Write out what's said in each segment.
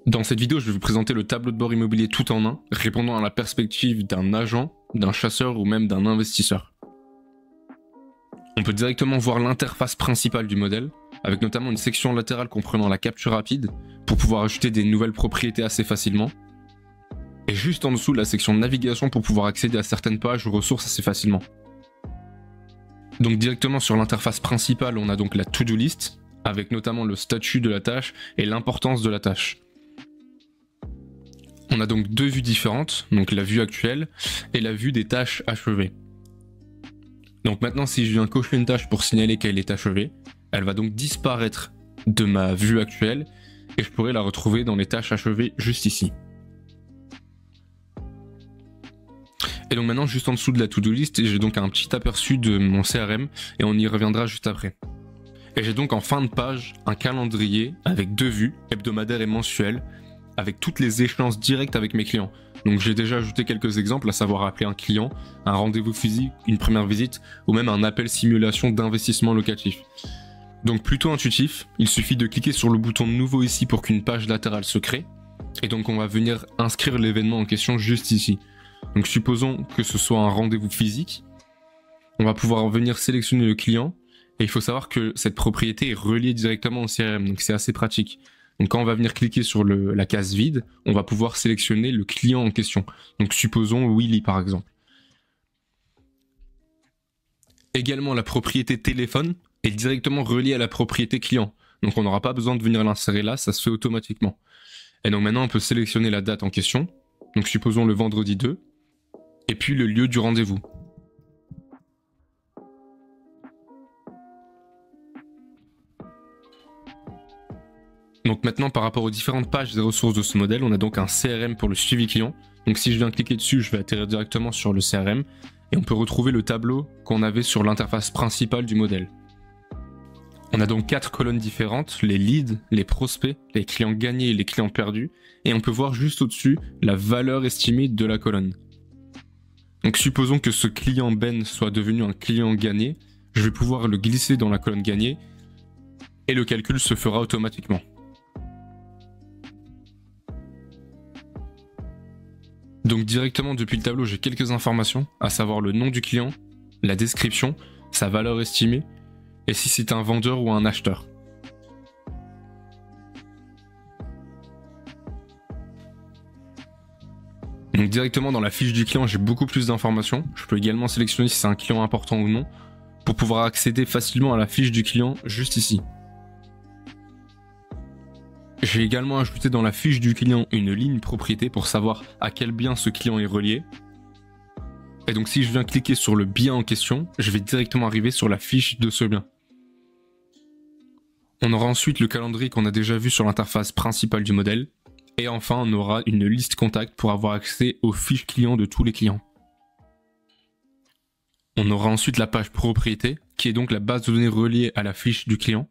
Dans cette vidéo, je vais vous présenter le tableau de bord immobilier tout en un, répondant à la perspective d'un agent, d'un chasseur ou même d'un investisseur. On peut directement voir l'interface principale du modèle, avec notamment une section latérale comprenant la capture rapide, pour pouvoir ajouter des nouvelles propriétés assez facilement. Et juste en dessous, la section navigation pour pouvoir accéder à certaines pages ou ressources assez facilement. Donc directement sur l'interface principale, on a donc la to-do list, avec notamment le statut de la tâche et l'importance de la tâche. On a donc deux vues différentes, donc la vue actuelle et la vue des tâches achevées. Donc maintenant, si je viens cocher une tâche pour signaler qu'elle est achevée, elle va donc disparaître de ma vue actuelle et je pourrai la retrouver dans les tâches achevées juste ici. Et donc maintenant, juste en dessous de la to-do list, j'ai donc un petit aperçu de mon CRM et on y reviendra juste après. Et j'ai donc en fin de page un calendrier avec deux vues, hebdomadaire et mensuelle, avec toutes les échéances directes avec mes clients. Donc j'ai déjà ajouté quelques exemples, à savoir appeler un client, un rendez-vous physique, une première visite, ou même un appel simulation d'investissement locatif. Donc plutôt intuitif, il suffit de cliquer sur le bouton nouveau ici pour qu'une page latérale se crée, et donc on va venir inscrire l'événement en question juste ici. Donc supposons que ce soit un rendez-vous physique, on va pouvoir venir sélectionner le client, et il faut savoir que cette propriété est reliée directement au CRM, donc c'est assez pratique. Donc quand on va venir cliquer sur la case vide, on va pouvoir sélectionner le client en question. Donc supposons Willy par exemple. Également la propriété téléphone est directement reliée à la propriété client. Donc on n'aura pas besoin de venir l'insérer là, ça se fait automatiquement. Et donc maintenant on peut sélectionner la date en question. Donc supposons le vendredi 2. Et puis le lieu du rendez-vous. Donc maintenant, par rapport aux différentes pages et ressources de ce modèle, on a donc un CRM pour le suivi client. Donc si je viens cliquer dessus, je vais atterrir directement sur le CRM et on peut retrouver le tableau qu'on avait sur l'interface principale du modèle. On a donc 4 colonnes différentes, les leads, les prospects, les clients gagnés et les clients perdus, et on peut voir juste au-dessus la valeur estimée de la colonne. Donc supposons que ce client Ben soit devenu un client gagné, je vais pouvoir le glisser dans la colonne gagnée et le calcul se fera automatiquement. Donc directement depuis le tableau, j'ai quelques informations, à savoir le nom du client, la description, sa valeur estimée, et si c'est un vendeur ou un acheteur. Donc directement dans la fiche du client, j'ai beaucoup plus d'informations. Je peux également sélectionner si c'est un client important ou non, pour pouvoir accéder facilement à la fiche du client juste ici. J'ai également ajouté dans la fiche du client une ligne propriété pour savoir à quel bien ce client est relié. Et donc si je viens cliquer sur le bien en question, je vais directement arriver sur la fiche de ce bien. On aura ensuite le calendrier qu'on a déjà vu sur l'interface principale du modèle. Et enfin, on aura une liste contact pour avoir accès aux fiches clients de tous les clients. On aura ensuite la page propriété, qui est donc la base de données reliée à la fiche du client.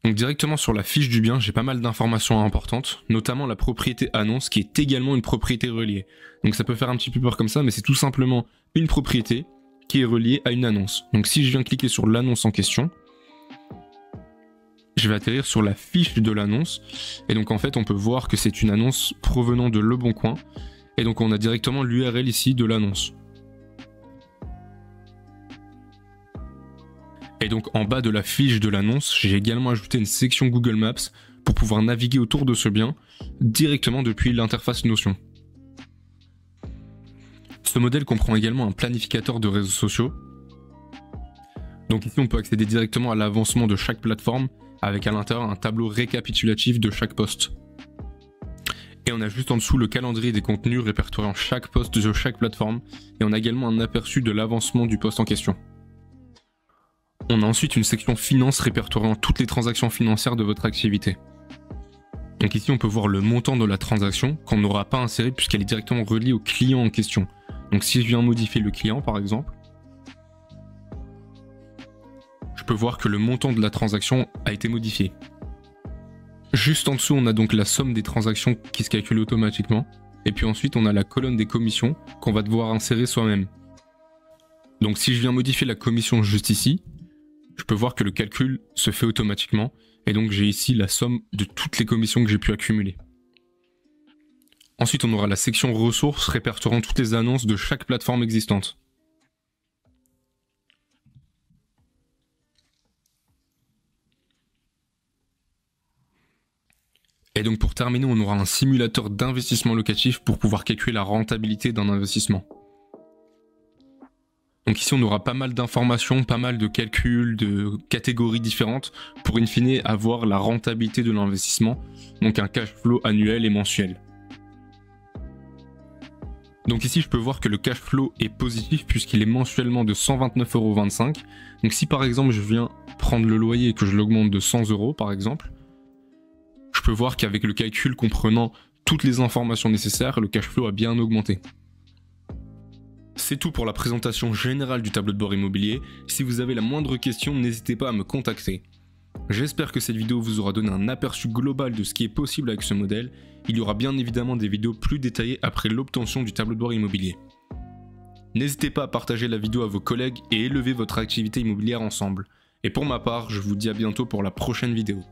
Donc directement sur la fiche du bien, j'ai pas mal d'informations importantes, notamment la propriété annonce qui est également une propriété reliée. Donc ça peut faire un petit peu peur comme ça, mais c'est tout simplement une propriété qui est reliée à une annonce. Donc si je viens cliquer sur l'annonce en question, je vais atterrir sur la fiche de l'annonce. Et donc en fait on peut voir que c'est une annonce provenant de Le Bon Coin. Et donc on a directement l'URL ici de l'annonce. Et donc en bas de la fiche de l'annonce, j'ai également ajouté une section Google Maps pour pouvoir naviguer autour de ce bien directement depuis l'interface Notion. Ce modèle comprend également un planificateur de réseaux sociaux. Donc ici on peut accéder directement à l'avancement de chaque plateforme avec à l'intérieur un tableau récapitulatif de chaque post. Et on a juste en dessous le calendrier des contenus répertoriant chaque post de chaque plateforme et on a également un aperçu de l'avancement du post en question. On a ensuite une section finance répertoriant toutes les transactions financières de votre activité. Donc ici on peut voir le montant de la transaction qu'on n'aura pas inséré puisqu'elle est directement reliée au client en question. Donc si je viens modifier le client par exemple, je peux voir que le montant de la transaction a été modifié. Juste en dessous on a donc la somme des transactions qui se calcule automatiquement. Et puis ensuite on a la colonne des commissions qu'on va devoir insérer soi-même. Donc si je viens modifier la commission juste ici, je peux voir que le calcul se fait automatiquement Et donc j'ai ici la somme de toutes les commissions que j'ai pu accumuler. Ensuite, on aura la section ressources répertoriant toutes les annonces de chaque plateforme existante. Et donc pour terminer, on aura un simulateur d'investissement locatif pour pouvoir calculer la rentabilité d'un investissement. Donc ici, on aura pas mal d'informations, pas mal de calculs, de catégories différentes pour in fine avoir la rentabilité de l'investissement, donc un cash flow annuel et mensuel. Donc ici, je peux voir que le cash flow est positif puisqu'il est mensuellement de 129,25 €. Donc si par exemple, je viens prendre le loyer et que je l'augmente de 100 € par exemple, je peux voir qu'avec le calcul comprenant toutes les informations nécessaires, le cash flow a bien augmenté. C'est tout pour la présentation générale du tableau de bord immobilier. Si vous avez la moindre question, n'hésitez pas à me contacter. J'espère que cette vidéo vous aura donné un aperçu global de ce qui est possible avec ce modèle. Il y aura bien évidemment des vidéos plus détaillées après l'obtention du tableau de bord immobilier. N'hésitez pas à partager la vidéo à vos collègues et élever votre activité immobilière ensemble. Et pour ma part, je vous dis à bientôt pour la prochaine vidéo.